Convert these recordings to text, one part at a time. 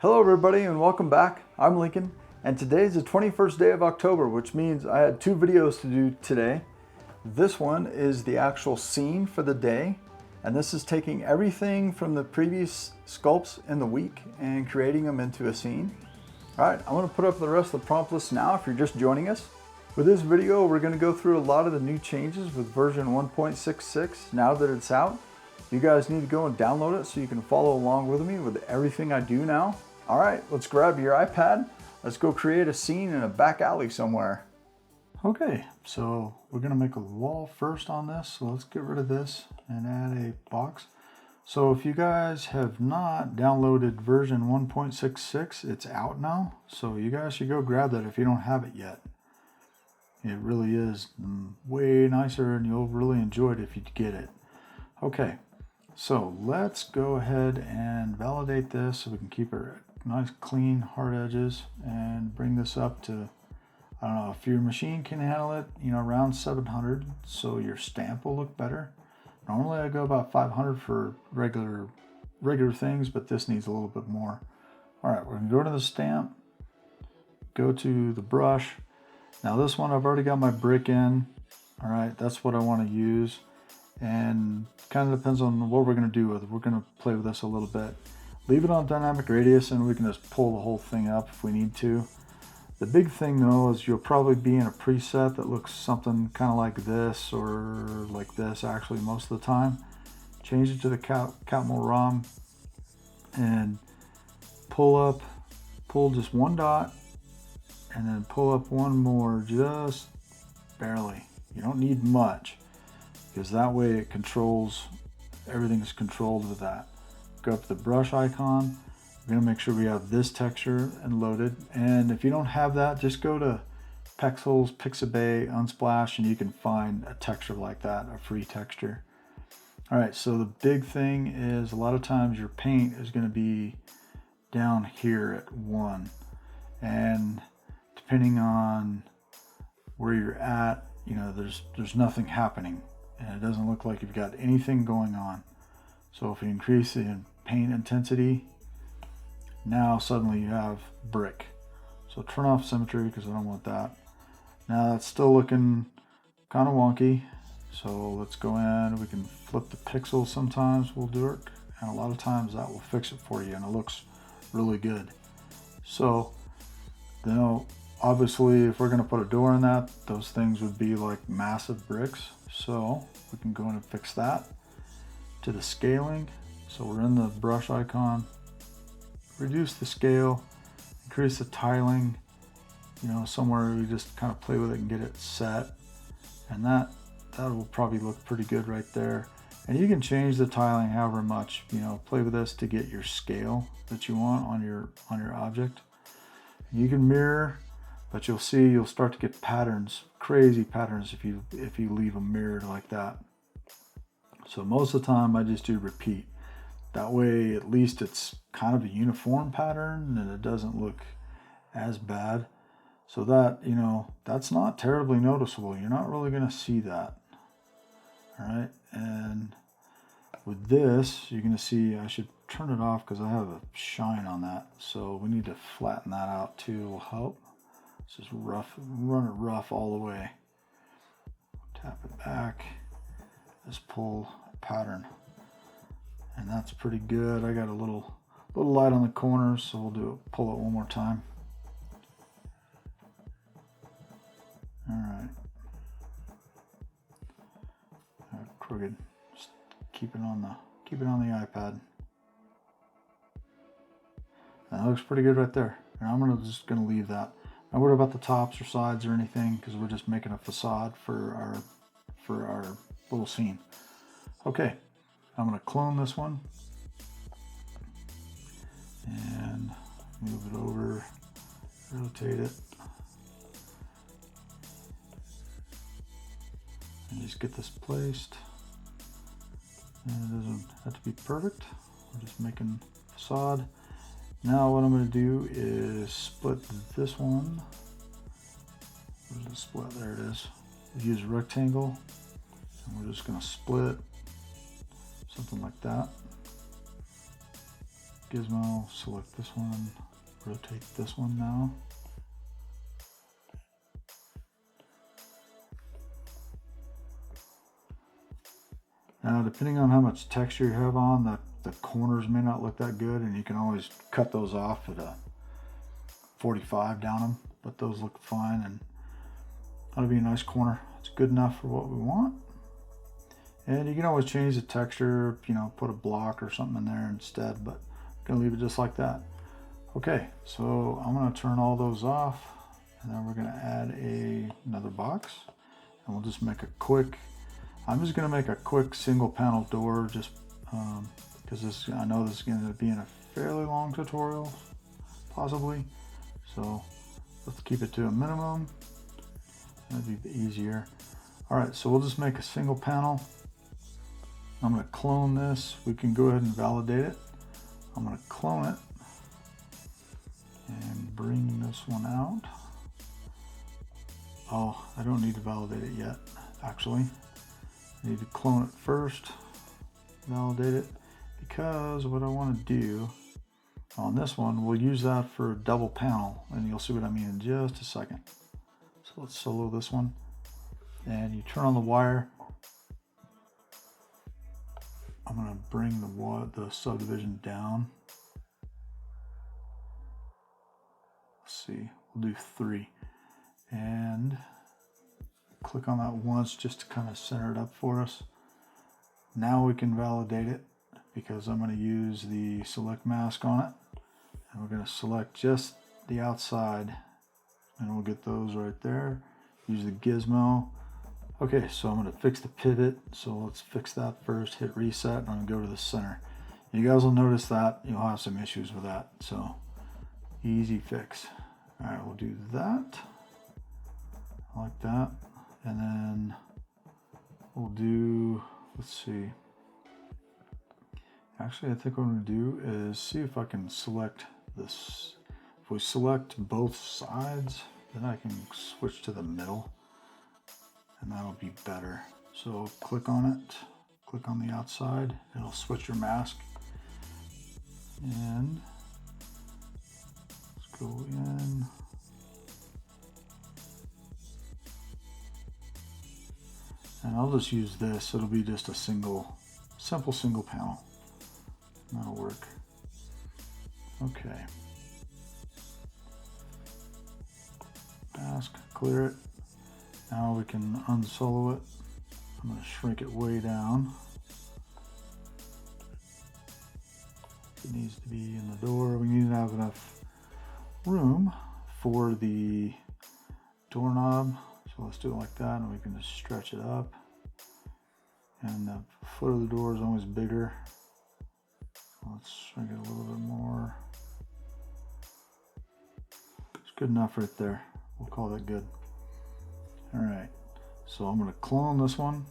Hello everybody and welcome back. I'm Lincoln and today is the 21st day of October, which means I had two videos to do today. This one is the actual scene for the day, and this is taking everything from the previous sculpts in the week and creating them into a scene. All right, I'm going to put up the rest of the prompt list now if you're just joining us. With this video, we're going to go through a lot of the new changes with version 1.66 now that it's out. You guys need to go and download it so you can follow along with me with everything I do now. All right, let's grab your iPad. Let's go create a scene in a back alley somewhere. Okay, so we're gonna make a wall first on this. So let's get rid of this and add a box. So if you guys have not downloaded version 1.66, it's out now. So you guys should go grab that if you don't have it yet. It really is way nicer and you'll really enjoy it if you get it. Okay, so let's go ahead and validate this so we can keep it nice, clean, hard edges and bring this up to, I don't know, if your machine can handle it, you know, around 700, so your stamp will look better. Normally I go about 500 for regular things, but this needs a little bit more. All right, we're gonna go to the stamp, go to the brush. Now this one, I've already got my brick in. All right, that's what I wanna use. And kind of depends on what we're gonna do with it. We're gonna play with this a little bit. Leave it on dynamic radius and we can just pull the whole thing up if we need to. The big thing though is you'll probably be in a preset that looks something kind of like this or like this actually most of the time. Change it to the Catmull ROM and pull just one dot and then pull up one more just barely. You don't need much because that way it controls, everything is controlled with that. Go up to the brush icon. We're gonna make sure we have this texture and loaded. And if you don't have that, just go to Pexels, Pixabay, Unsplash, and you can find a texture like that, a free texture. All right, so the big thing is a lot of times your paint is gonna be down here at 1. And depending on where you're at, you know, there's nothing happening. And it doesn't look like you've got anything going on. So if you increase the paint intensity, now suddenly you have brick. So turn off symmetry because I don't want that. Now that's still looking kind of wonky. So let's go in, we can flip the pixels sometimes, we'll do it. And a lot of times that will fix it for you and it looks really good. So, you know, obviously if we're gonna put a door in that, those things would be like massive bricks. So we can go in and fix that. To the scaling, so we're in the brush icon, reduce the scale, increase the tiling, you know, somewhere we just kind of play with it and get it set, and that will probably look pretty good right there. And you can change the tiling however much, you know, play with this to get your scale that you want on your object. You can mirror, but you'll see you'll start to get patterns, crazy patterns if you leave them mirrored like that. So most of the time I just do repeat. That way at least it's kind of a uniform pattern and it doesn't look as bad. So that, you know, that's not terribly noticeable. You're not really going to see that. All right. And with this, you're going to see, I should turn it off because I have a shine on that. So we need to flatten that out too. Will help. It's just rough, run it rough all the way. Tap it back. Just pull a pattern, and that's pretty good. I got a little light on the corners, so we'll pull it one more time. All right, crooked. Just keep it on the iPad. That looks pretty good right there. And I'm just gonna leave that. Not worry about the tops or sides or anything because we're just making a facade for our little scene. Okay, I'm going to clone this one and move it over, rotate it, and just get this placed. And it doesn't have to be perfect. I'm just making a facade. Now what I'm going to do is split this one. Where's the split? There it is. Use a rectangle. And we're just going to split something like that. gizmo, select this one, rotate this one now. Now, depending on how much texture you have on, the corners may not look that good, and you can always cut those off at a 45 down them, but those look fine, and that'll be a nice corner. It's good enough for what we want. And you can always change the texture, you know, put a block or something in there instead, but I'm gonna leave it just like that. Okay, so I'm gonna turn all those off, and then we're gonna add another box, and we'll just make a quick, I'm just gonna make a quick single panel door, just because I know this is gonna be in a fairly long tutorial, possibly. So let's keep it to a minimum. That'd be easier. All right, so we'll just make a single panel. I'm gonna clone this. We can go ahead and validate it. I'm gonna clone it and bring this one out. Oh, I don't need to validate it yet, actually. I need to clone it first, validate it, because what I want to do on this one, we'll use that for a double panel, and you'll see what I mean in just a second. So let's solo this one, and you turn on the wire. I'm going to bring the subdivision down. Let's see, we'll do 3, and click on that once just to kind of center it up for us. Now we can validate it, because I'm going to use the select mask on it, and we're going to select just the outside, and we'll get those right there. Use the gizmo. Okay, so I'm going to fix the pivot, so let's fix that first. Hit reset, and I'm going to go to the center. You guys will notice that you'll have some issues with that, so easy fix. All right, we'll do that like that, and then we'll do, let's see. Actually, I think what I'm going to do is see if I can select this. If we select both sides, then I can switch to the middle, and that'll be better. So click on it, click on the outside, it'll switch your mask. And let's go in. And I'll just use this. It'll be just a simple single panel. That'll work. Okay. Mask, clear it. Now we can unsolo it. I'm going to shrink it way down. It needs to be in the door. We need to have enough room for the doorknob. So let's do it like that, and we can just stretch it up. And the foot of the door is always bigger. Let's shrink it a little bit more. It's good enough right there. We'll call that good. All right, so I'm going to clone this one.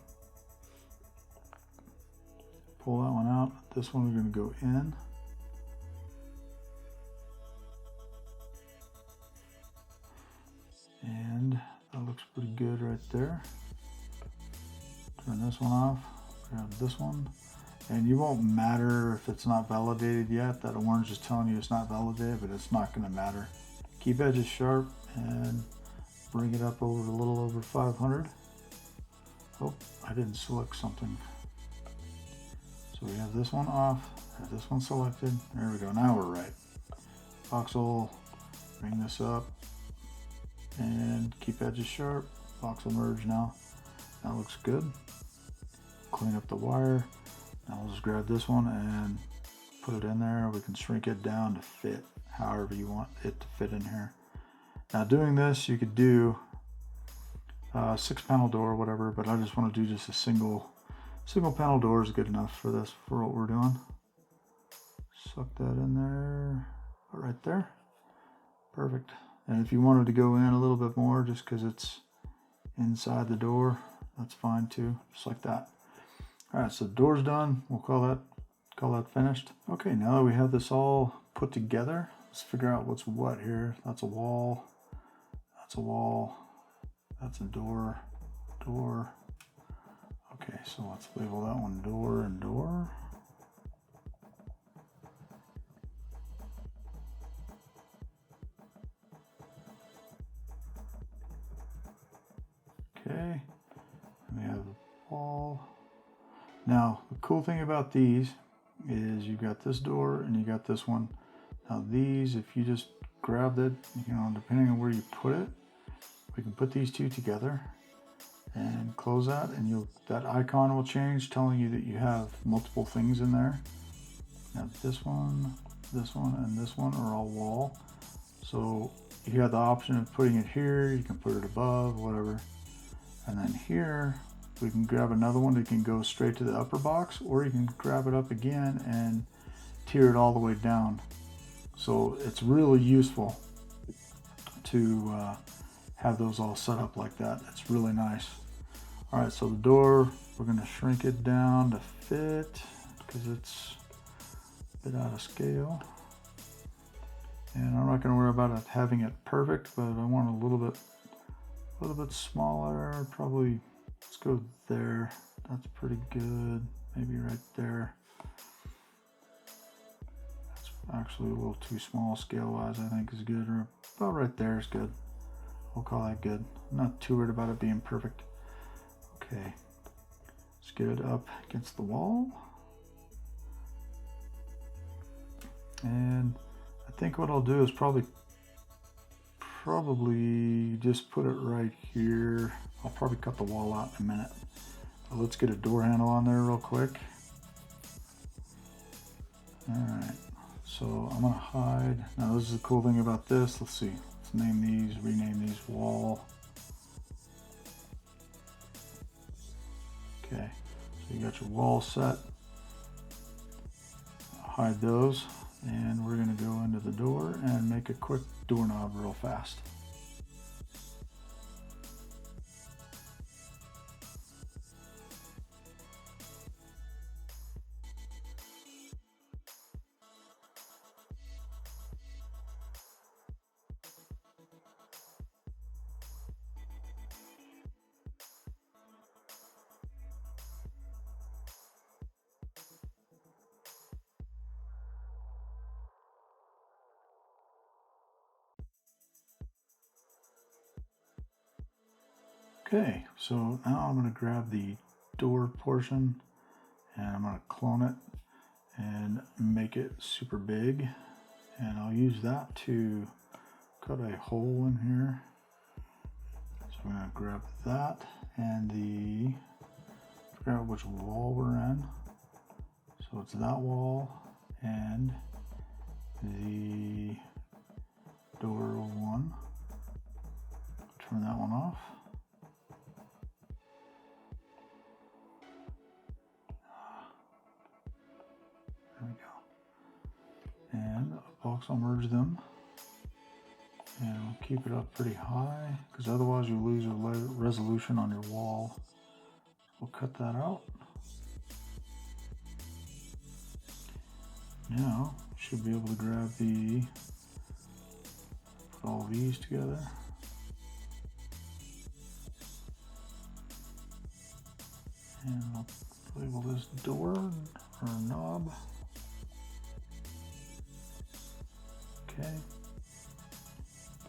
Pull that one out. This one we're going to go in. And that looks pretty good right there. Turn this one off, grab this one. And you won't matter if it's not validated yet. That orange is telling you it's not validated, but it's not going to matter. Keep edges sharp and bring it up over a little over 500. Oh, I didn't select something. So we have this one off, have this one selected. There we go, now we're right. Voxel, bring this up and keep edges sharp. Voxel merge now. That looks good. Clean up the wire. Now we'll just grab this one and put it in there. We can shrink it down to fit however you want it to fit in here. Now doing this, you could do a 6-panel door or whatever, but I just want to do just a single panel door is good enough for this, for what we're doing. Suck that in there, right there. Perfect. And if you wanted to go in a little bit more just because it's inside the door, that's fine too, just like that. All right, so the door's done. We'll call that finished. Okay, now that we have this all put together, let's figure out what's what here. That's a wall, that's a wall, that's a door, door. Okay, so let's label that one door and door. Okay, and we have the wall. Now, the cool thing about these is you got this door and you got this one. Now these, if you just grab it, you know, depending on where you put it, we can put these two together and close that, and that icon will change, telling you that you have multiple things in there. Now this one, and this one are all wall. So you have the option of putting it here, you can put it above, whatever. And then here, we can grab another one that can go straight to the upper box, or you can grab it up again and tier it all the way down. So it's really useful to have those all set up like that. It's really nice. All right, so the door, we're gonna shrink it down to fit because it's a bit out of scale. And I'm not gonna worry about it having it perfect, but I want a little bit smaller. Probably, let's go there. That's pretty good. Maybe right there. That's actually a little too small scale-wise, I think is good. Or about right there is good. We'll call that good. I'm not too worried about it being perfect. Okay, let's get it up against the wall. And I think what I'll do is probably just put it right here. I'll probably cut the wall out in a minute. But let's get a door handle on there real quick. All right, so I'm gonna hide. Now this is the cool thing about this. Let's see, let's rename these wall. Okay, so you got your wall set. Hide those, and we're gonna go into the door and make a quick doorknob real fast. Okay, so now I'm going to grab the door portion and I'm going to clone it and make it super big, and I'll use that to cut a hole in here. So I'm going to grab that and figure out which wall we're in. So it's that wall and the door one. Turn that one off. There we go. And I'll merge them. And we'll keep it up pretty high, because otherwise you lose your resolution on your wall. We'll cut that out. Now, should be able to grab put all these together. And I'll label this door or knob. Okay.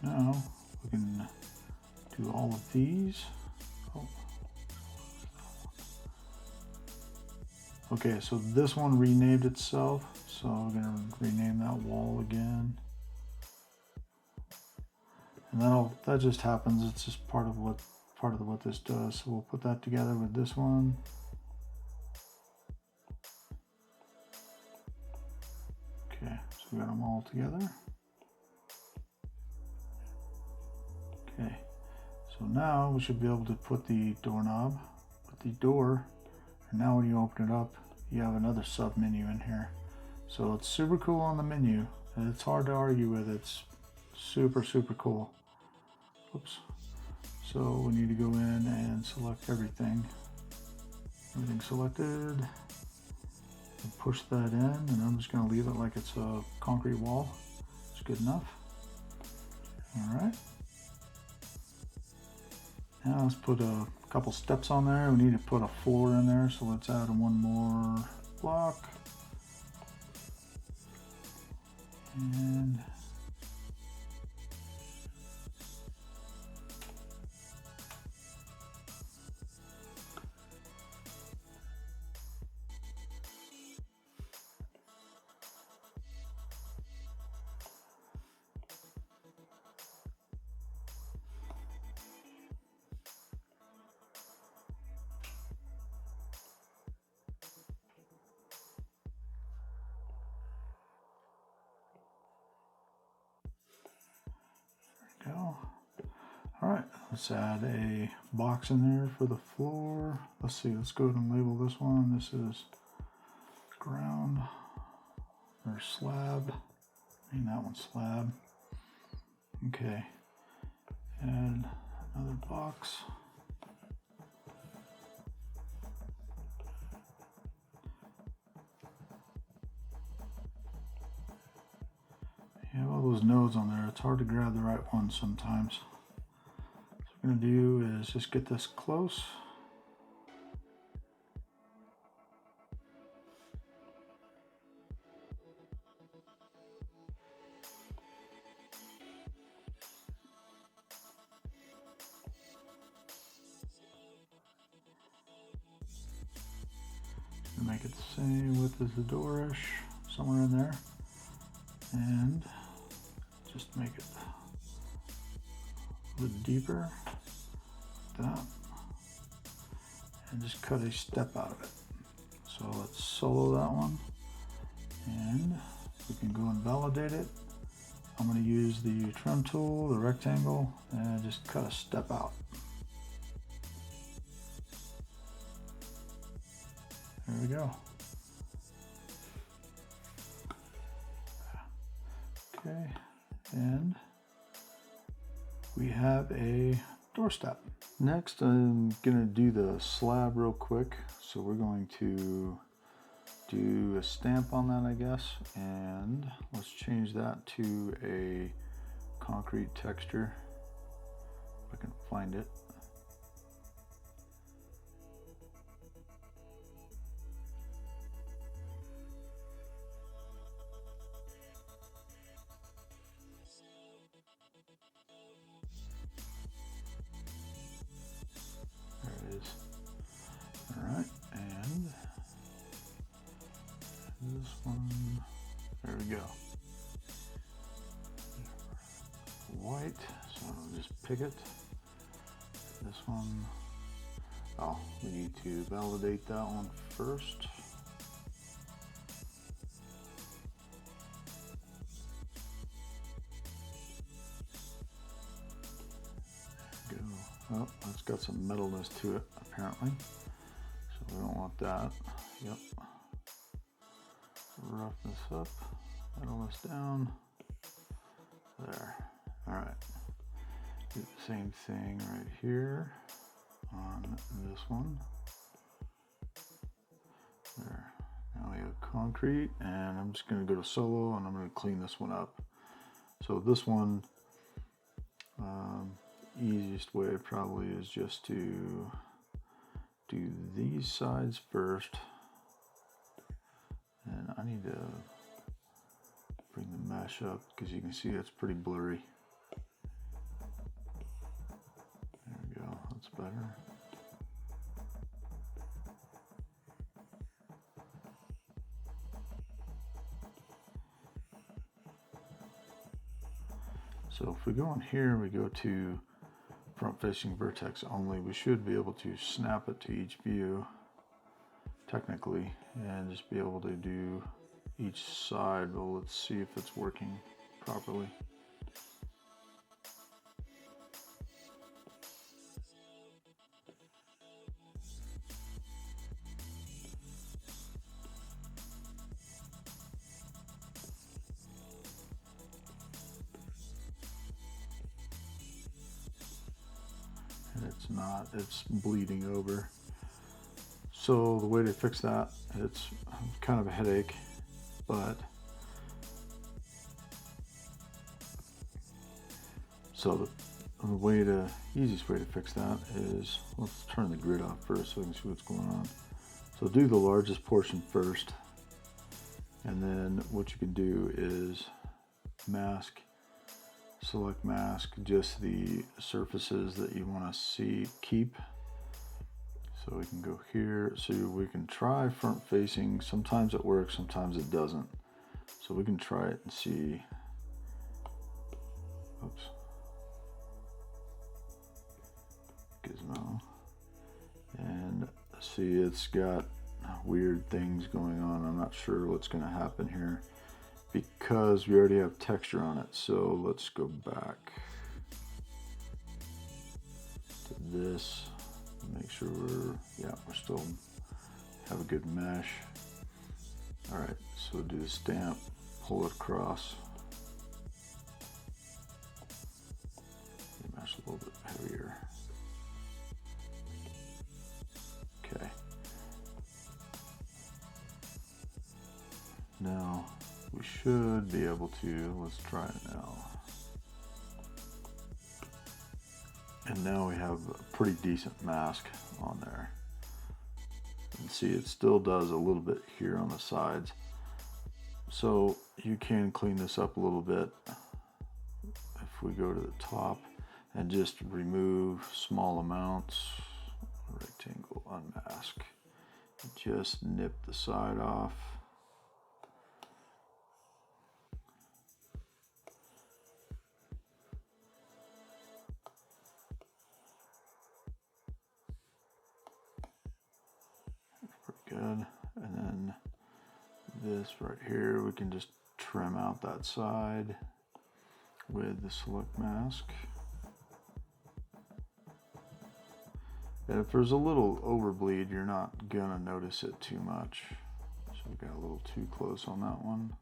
Now we can do all of these. Oh. Okay, so this one renamed itself, so we're gonna rename that wall again. And that just happens. It's just part of what this does. So we'll put that together with this one. Okay, so we got them all together. Okay, so now we should be able to put the doorknob, put the door, and now when you open it up, you have another sub menu in here. So it's super cool on the menu, and it's hard to argue with. It's super, super cool. Oops. So we need to go in and select everything. Everything selected. And push that in, and I'm just going to leave it like it's a concrete wall. It's good enough. All right. Now let's put a couple steps on there. We need to put a floor in there, so let's add one more block. And Alright, let's add a box in there for the floor. Let's see, let's go ahead and label this one. This is ground or slab. And that one's slab. Okay, add another box. You have all those nodes on there. It's hard to grab the right one sometimes. What I'm going to do is just get this close. Make it the same width as the doorish, somewhere in there, and just make it a little deeper, like that, and just cut a step out of it. So let's solo that one, and we can go and validate it. I'm going to use the trim tool, the rectangle, and just cut a step out. There we go. Okay, and we have a doorstep. Next, I'm gonna do the slab real quick. So we're going to do a stamp on that, I guess, and let's change that to a concrete texture, if I can find it. Alright, and this one, there we go. White, so I'll just pick it. This one, oh, we need to validate that one first. There we go. Oh, it's got some metalness to it, apparently. So we don't want that. Yep. Roughness up, metalness down. There. Alright. Do the same thing right here on this one. There. Now we have concrete, and I'm just going to go to solo, and I'm going to clean this one up. So this one, easiest way probably is just to do these sides first, and I need to bring the mesh up because you can see it's pretty blurry. There we go, that's better. So if we go in here, we go to front facing vertex only, we should be able to snap it to each view technically and just be able to do each side. Well, let's see if it's working properly. It's not, it's bleeding over. So the way to fix that, it's kind of a headache, but so the way to, easiest way to fix that is, let's turn the grid off first so we can see what's going on. So do the largest portion first, and then what you can do is mask, select mask just the surfaces that you want to see keep. So we can go here, so we can try front facing. Sometimes it works, sometimes it doesn't. So we can try it and see. Oops. Gizmo. And see, it's got weird things going on. I'm not sure what's going to happen here because we already have texture on it. So let's go back. to this, make sure we're still have a good mesh. All right, so do the stamp, pull it across. Mesh a little bit heavier. Okay. Now we should be able to, let's try it now. And now we have a pretty decent mask on there. And see, it still does a little bit here on the sides. So you can clean this up a little bit if we go to the top and just remove small amounts, rectangle, unmask, just nip the side off. Pretty good. And then this right here, we can just trim out that side with the select mask. And if there's a little overbleed, you're not gonna notice it too much. So we got a little too close on that one.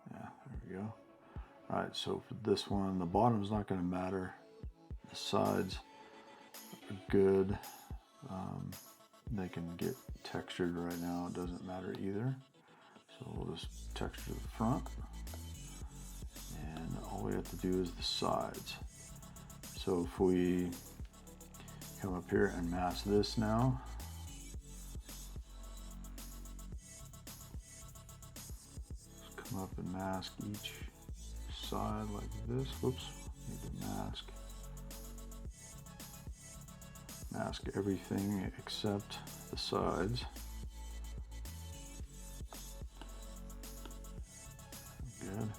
Yeah, there we go. All right, so for this one, the bottom's not gonna matter. The sides are good. They can get textured right now, it doesn't matter either. So we'll just texture the front, and all we have to do is the sides. So if we come up here and mask this now, just come up and mask each side like this. Whoops, need to mask. Mask everything except the sides. Good.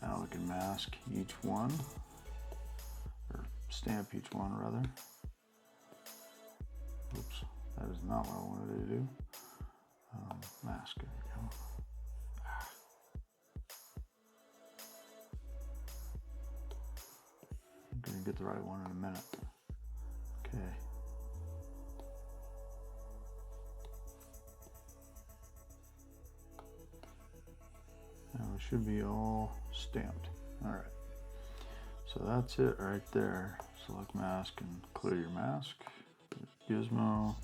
Now we can mask each one, or stamp each one rather. Oops, that is not what I wanted to do. Mask, there we go. I'm gonna get the right one in a minute. Okay. Now it should be all stamped. All right. So that's it right there. Select mask and clear your mask. Gizmo,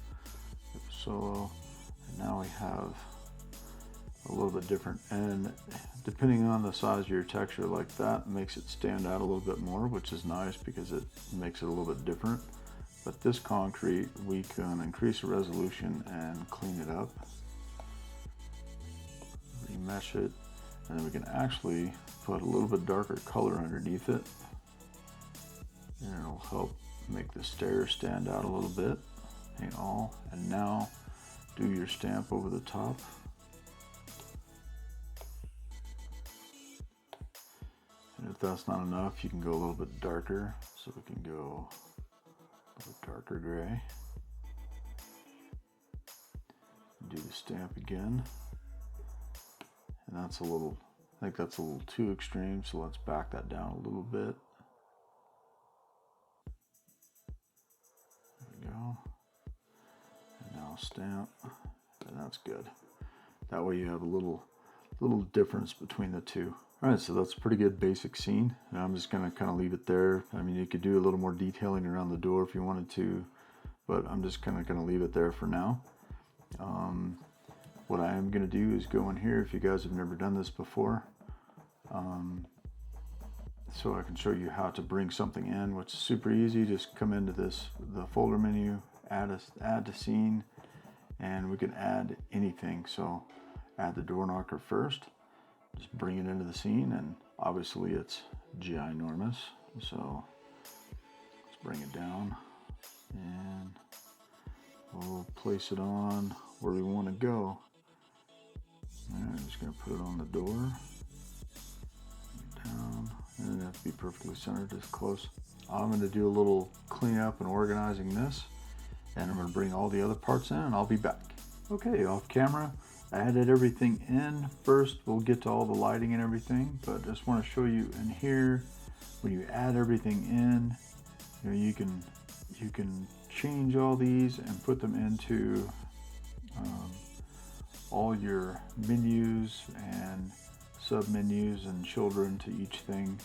solo, and now we have a little bit different. And depending on the size of your texture, like that makes it stand out a little bit more, which is nice because it makes it a little bit different. But this concrete, we can increase the resolution and clean it up, remesh it, and then we can actually put a little bit darker color underneath it, and it'll help make the stairs stand out a little bit. Ain't all. And now do your stamp over the top. And if that's not enough, you can go a little bit darker. So we can go a little darker gray. Do the stamp again. And that's a little, I think that's a little too extreme, so let's back that down a little bit. There we go. And now stamp, and that's good. That way you have a little difference between the two. All right, so that's a pretty good basic scene. And I'm just gonna kind of leave it there. I mean, you could do a little more detailing around the door if you wanted to, but I'm just kind of gonna leave it there for now. What I am going to do is go in here, if you guys have never done this before, so I can show you how to bring something in, which is super easy. Just come into the folder menu, add to scene, and we can add anything. So add the door knocker first, just bring it into the scene, and obviously it's ginormous. So let's bring it down, and we'll place it on where we want to go. I'm just going to put it on the door, down, and it has to be perfectly centered, just close. I'm going to do a little cleanup and organizing this, and I'm going to bring all the other parts in, and I'll be back. Okay, off camera, I added everything in. First, we'll get to all the lighting and everything, but I just want to show you in here, when you add everything in, you know, you can change all these and put them into all your menus and sub menus and children to each thing.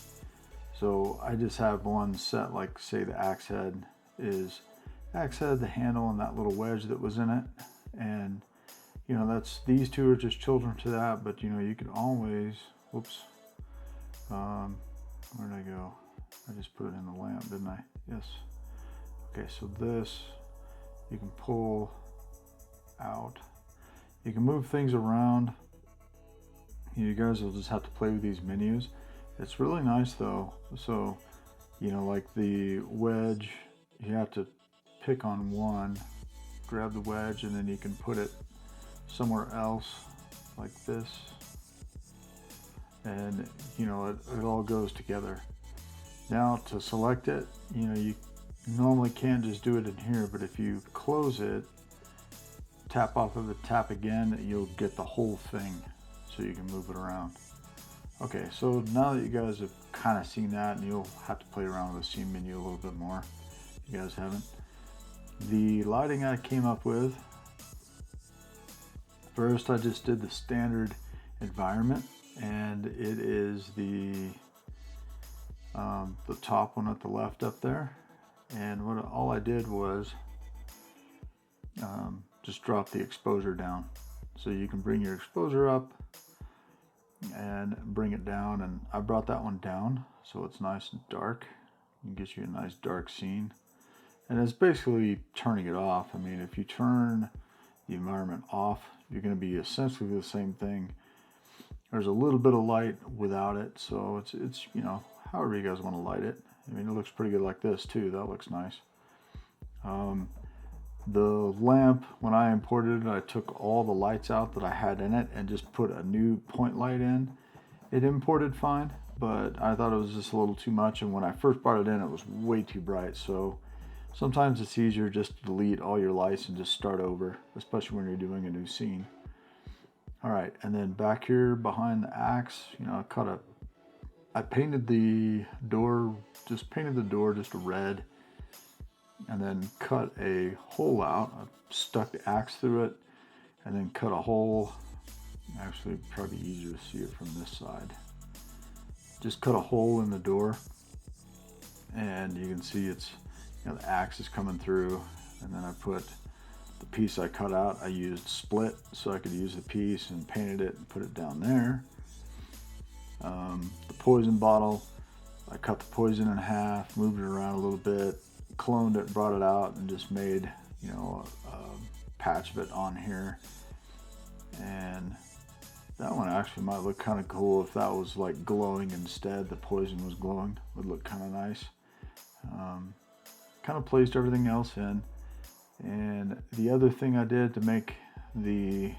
So I just have one set, like say the axe head is axe head, the handle, and that little wedge that was in it. And you know, these two are just children to that, but you know, you can always, whoops, where did I go? I just put it in the lamp, didn't I? Yes. Okay, so this, you can pull out. You can move things around. You guys will just have to play with these menus. It's really nice though. So, you know, like the wedge, you have to pick on one, grab the wedge, and then you can put it somewhere else like this. And, you know, it all goes together. Now to select it, you know, you normally can't just do it in here, but if you close it, tap off of it, tap again, you'll get the whole thing, so you can move it around. Okay, so now that you guys have kind of seen that, and you'll have to play around with the scene menu a little bit more if you guys haven't. The lighting I came up with, first I just did the standard environment, and it is the top one at the left up there. And all I did was just drop the exposure down. So you can bring your exposure up and bring it down, and I brought that one down so it's nice and dark. It gives you a nice dark scene. And it's basically turning it off. I mean, if you turn the environment off, you're going to be essentially the same thing. There's a little bit of light without it, so it's you know, however you guys want to light it. I mean, it looks pretty good like this too. That looks nice. The lamp, when I imported it, I took all the lights out that I had in it and just put a new point light in. It imported fine, but I thought it was just a little too much, and when I first brought it in, it was way too bright. So sometimes it's easier just to delete all your lights and just start over, especially when you're doing a new scene. All right, and then back here behind the axe, you know, I painted the door, just a red, and then cut a hole out. I stuck the axe through it and then cut a hole. Actually, probably easier to see it from this side. Just cut a hole in the door, and you can see it's, you know, the axe is coming through. And then I put the piece I cut out, I used split so I could use the piece, and painted it and put it down there. The poison bottle, I cut the poison in half, moved it around a little bit, cloned it, brought it out, and just made, you know, a patch of it on here. And that one actually might look kind of cool if that was like glowing instead. The poison was glowing, would look kind of nice. Kind of placed everything else in. And the other thing I did to make the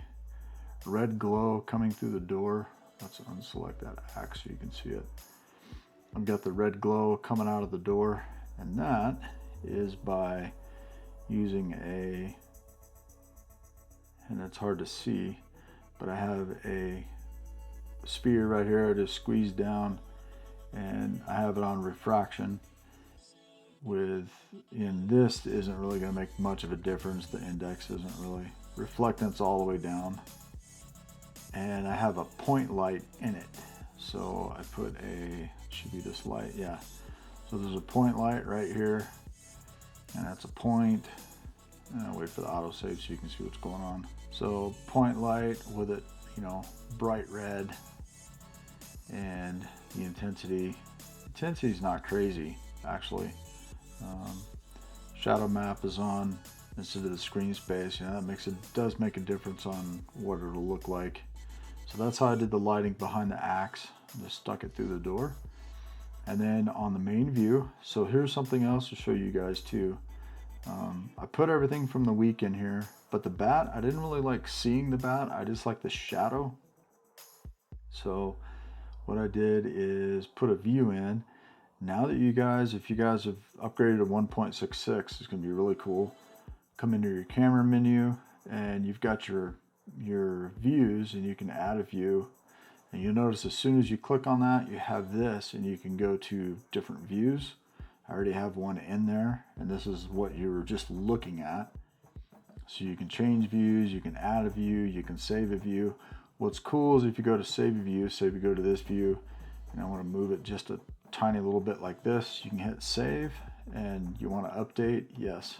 red glow coming through the door, let's unselect that axe so you can see it. I've got the red glow coming out of the door, and that is by using and it's hard to see, but I have a spear right here I just squeezed down, and I have it on refraction. In this isn't really going to make much of a difference. The index isn't really, reflectance all the way down, and I have a point light in it. So I put should be this light, yeah. So there's a point light right here, and that's a point. And I'll wait for the autosave so you can see what's going on. So point light with it, you know, bright red, and the intensity is not crazy actually. Shadow map is on instead of the screen space. You know, that does make a difference on what it'll look like. So that's how I did the lighting behind the axe. Just stuck it through the door. And then on the main view, so here's something else to show you guys too. I put everything from the week in here, but the bat, I didn't really like seeing the bat. I just like the shadow. So what I did is put a view in. Now that if you guys have upgraded to 1.66, it's going to be really cool. Come into your camera menu, and you've got your your views, and you can add a view. And you'll notice as soon as you click on that, you have this, and you can go to different views. I already have one in there, and this is what you were just looking at. So you can change views, you can add a view, you can save a view. What's cool is if you go to save a view, say we go to this view, and I want to move it just a tiny little bit like this, you can hit save, and you want to update, yes.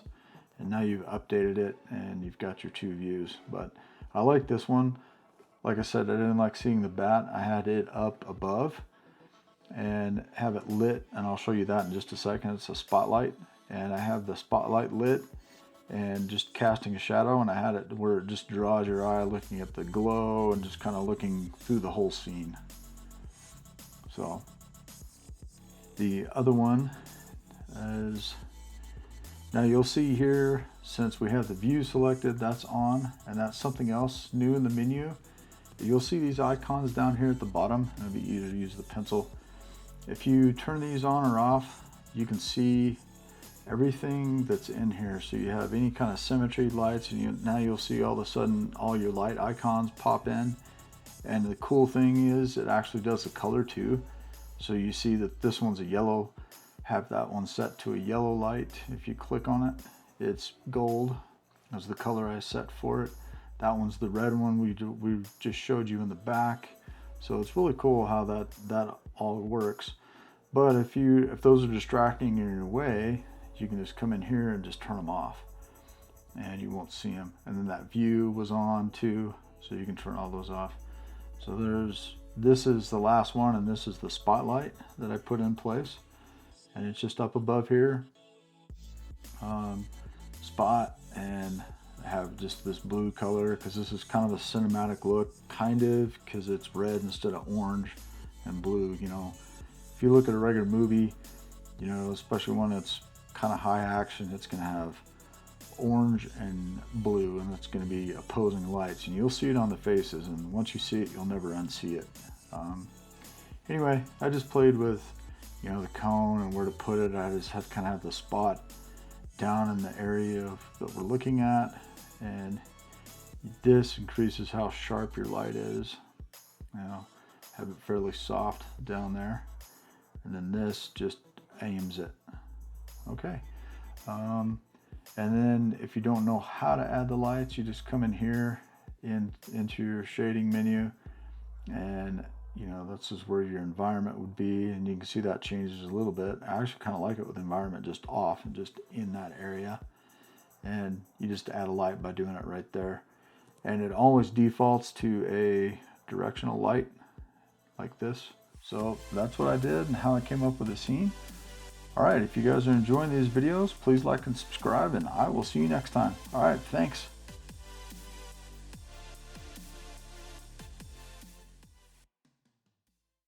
And now you've updated it, and you've got your two views. But I like this one. Like I said, I didn't like seeing the bat. I had it up above and have it lit, and I'll show you that in just a second. It's a spotlight, and I have the spotlight lit and just casting a shadow, and I had it where it just draws your eye looking at the glow and just kind of looking through the whole scene. So the other one is, now you'll see here, since we have the view selected, that's on, and that's something else new in the menu. You'll see these icons down here at the bottom, and it'll be easier to use the pencil. If you turn these on or off, you can see everything that's in here. So you have any kind of symmetry lights, and now you'll see all of a sudden all your light icons pop in. And the cool thing is it actually does the color too. So you see that this one's a yellow, have that one set to a yellow light. If you click on it, it's gold. That's the color I set for it. That one's the red one we just showed you in the back. So it's really cool how that all works. But if those are distracting in your way, you can just come in here and just turn them off, and you won't see them. And then that view was on too, so you can turn all those off. So this is the last one, and this is the spotlight that I put in place, and it's just up above here, spot, and I have just this blue color because this is kind of a cinematic look, kind of, because it's red instead of orange and blue. You know, if you look at a regular movie, you know, especially one that's kind of high action, it's going to have orange and blue, and it's going to be opposing lights, and you'll see it on the faces, and once you see it, you'll never unsee it. Anyway, I just played with, you know, the cone and where to put it. I just had kind of have the spot down in the area that we're looking at, and this increases how sharp your light is. You know, have it fairly soft down there, and then this just aims it. Okay. And then if you don't know how to add the lights, you just come in here into your shading menu, and you know, this is where your environment would be, and you can see that changes a little bit. I actually kind of like it with the environment just off and just in that area, and you just add a light by doing it right there, and it always defaults to a directional light like this. So that's what I did and how I came up with the scene. All right, if you guys are enjoying these videos, please like and subscribe, and I will see you next time. All right, thanks.